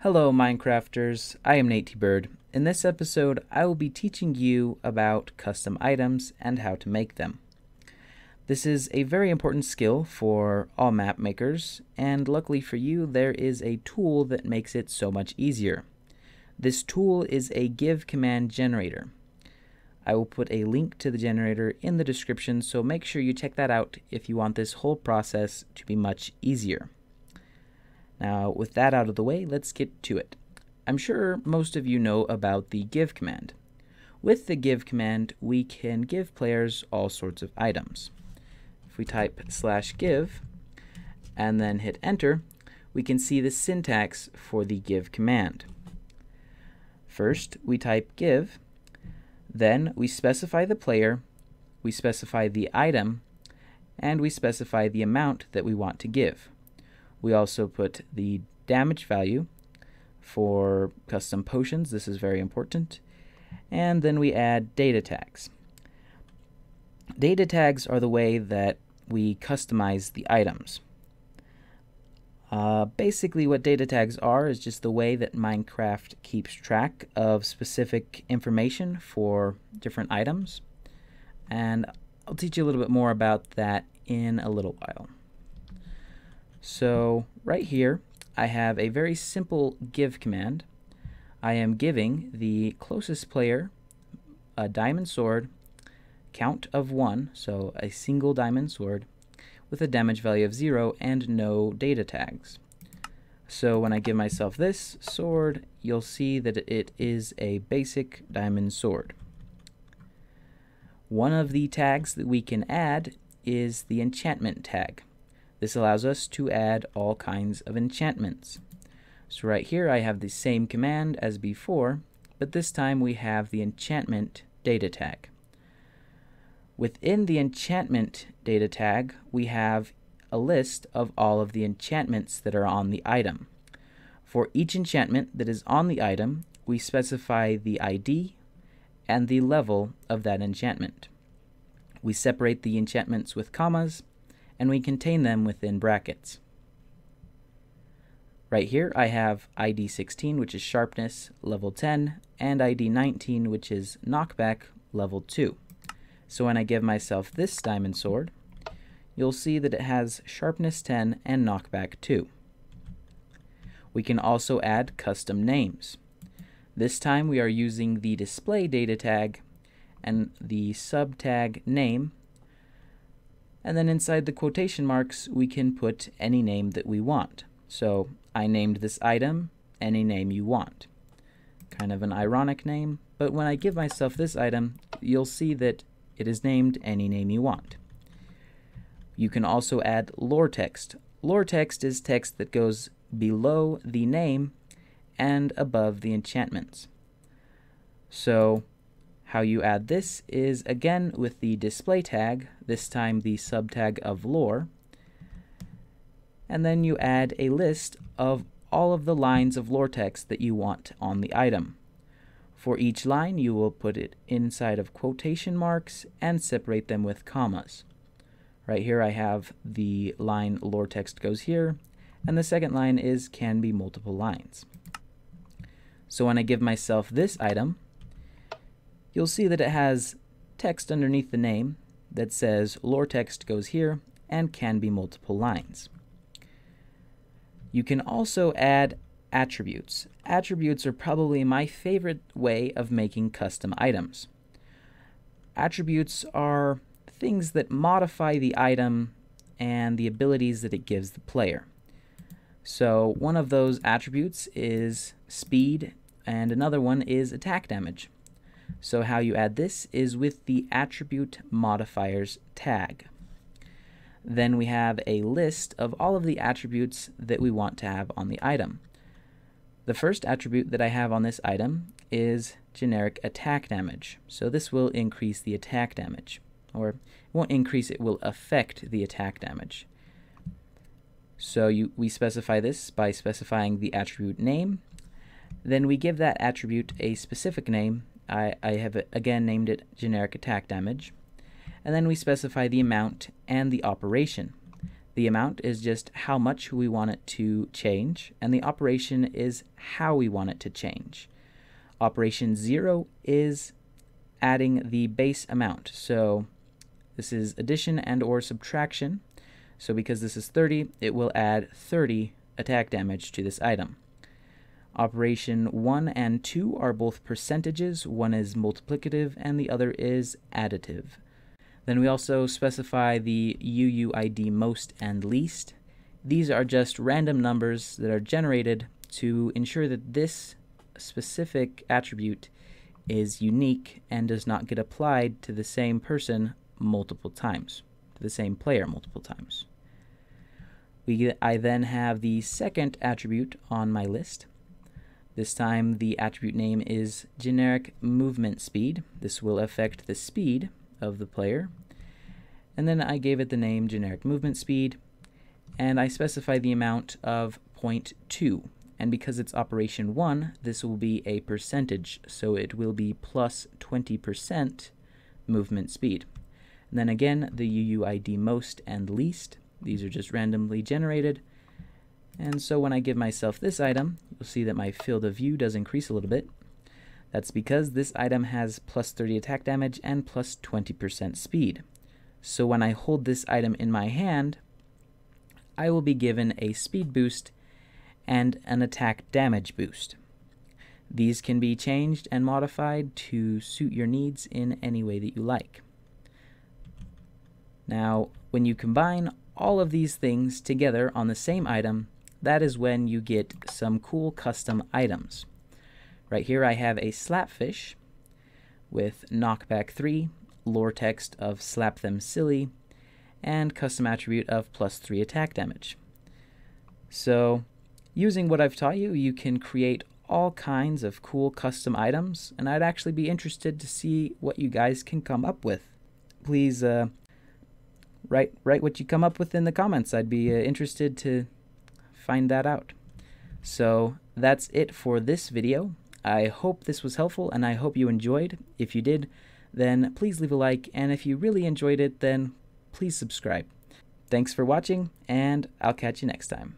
Hello Minecrafters, I am Nate T. Bird. In this episode, I will be teaching you about custom items and how to make them. This is a very important skill for all map makers, and luckily for you, there is a tool that makes it so much easier. This tool is a give command generator. I will put a link to the generator in the description, so make sure you check that out if you want this whole process to be much easier. Now, with that out of the way, let's get to it. I'm sure most of you know about the give command. With the give command, we can give players all sorts of items. If we type /give and then hit enter, we can see the syntax for the give command. First, we type give, then we specify the player, we specify the item, and we specify the amount that we want to give. We also put the damage value for custom potions. This is very important. And then we add data tags. Data tags are the way that we customize the items. Basically, what data tags are is just the way that Minecraft keeps track of specific information for different items. And I'll teach you a little bit more about that in a little while. So right here, I have a very simple give command. I am giving the closest player a diamond sword, count of 1, so a single diamond sword, with a damage value of 0 and no data tags. So when I give myself this sword, you'll see that it is a basic diamond sword. One of the tags that we can add is the enchantment tag. This allows us to add all kinds of enchantments. So right here I have the same command as before, but this time we have the enchantment data tag. Within the enchantment data tag, we have a list of all of the enchantments that are on the item. For each enchantment that is on the item, we specify the ID and the level of that enchantment. We separate the enchantments with commas, and we contain them within brackets. Right here I have ID 16, which is sharpness, level 10, and ID 19, which is knockback, level 2. So when I give myself this diamond sword, you'll see that it has sharpness 10 and knockback 2. We can also add custom names. This time we are using the display data tag and the sub tag name, and then inside the quotation marks we can put any name that we want. So I named this item any name you want. Kind of an ironic name, but when I give myself this item, you'll see that it is named any name you want. You can also add lore text. Lore text is text that goes below the name and above the enchantments. So how you add this is again with the display tag, this time the subtag of lore, and then you add a list of all of the lines of lore text that you want on the item. For each line you will put it inside of quotation marks and separate them with commas. Right here I have the line lore text goes here, and the second line is can be multiple lines. So when I give myself this item, you'll see that it has text underneath the name that says lore text goes here and can be multiple lines. You can also add attributes. Attributes are probably my favorite way of making custom items. Attributes are things that modify the item and the abilities that it gives the player. So one of those attributes is speed and another one is attack damage. So how you add this is with the attribute modifiers tag. Then we have a list of all of the attributes that we want to have on the item. The first attribute that I have on this item is generic attack damage. So this will increase the attack damage. Or it won't increase, it will affect the attack damage. So we specify this by specifying the attribute name. Then we give that attribute a specific name. I have again named it generic attack damage. And then we specify the amount and the operation. The amount is just how much we want it to change, and the operation is how we want it to change. Operation 0 is adding the base amount. So this is addition and or subtraction. So because this is 30, it will add 30 attack damage to this item. Operation 1 and 2 are both percentages. One is multiplicative and the other is additive. Then we also specify the UUID most and least. These are just random numbers that are generated to ensure that this specific attribute is unique and does not get applied to the same person multiple times, to the same player multiple times. I then have the second attribute on my list. This time the attribute name is generic movement speed. This will affect the speed of the player. And then I gave it the name generic movement speed, and I specify the amount of 0.2. And because it's operation 1, this will be a percentage, so it will be plus 20% movement speed. And then again, the UUID most and least. These are just randomly generated. And so when I give myself this item, you'll see that my field of view does increase a little bit. That's because this item has plus 30 attack damage and plus 20% speed. So when I hold this item in my hand, I will be given a speed boost and an attack damage boost. These can be changed and modified to suit your needs in any way that you like. Now, when you combine all of these things together on the same item, that is when you get some cool custom items. Right here I have a Slapfish with knockback 3, lore text of slap them silly, and custom attribute of plus 3 attack damage. So using what I've taught you, you can create all kinds of cool custom items, and I'd actually be interested to see what you guys can come up with. Please write what you come up with in the comments. I'd be interested to find that out. So that's it for this video. I hope this was helpful and I hope you enjoyed. If you did, then please leave a like, and if you really enjoyed it, then please subscribe. Thanks for watching, and I'll catch you next time.